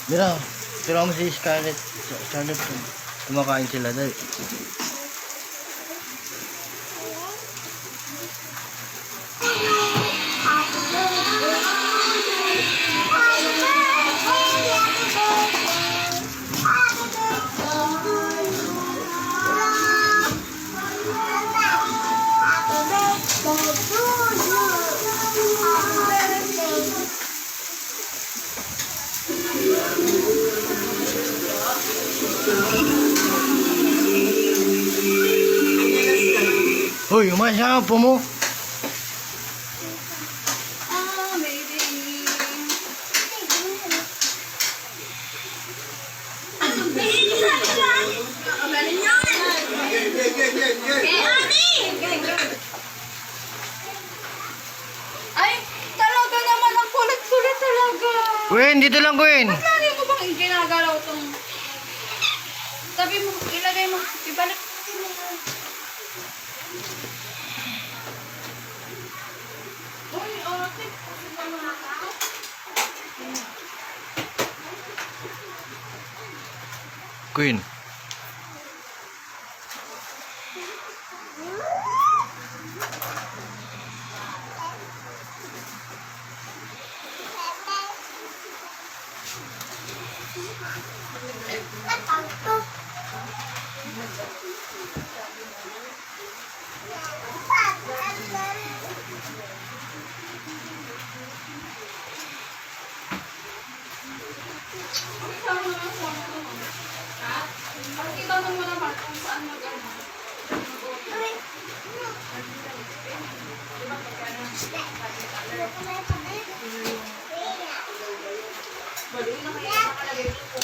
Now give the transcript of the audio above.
Mira, tira mo si Scarlett. Scarlett, kumakain sila dahil. Hoy, umayos ka po mo. Ay, talaga naman ang kulit-kulit talaga. Gwen, dito lang Gwen. Ba't lari mo bang ginagalaw itong... Sabi mo, ilagay mo, ibalik. Uy, okay. Gwen. Itanong mo naman kung saan mag-ano. Balik na kayo nakalagay.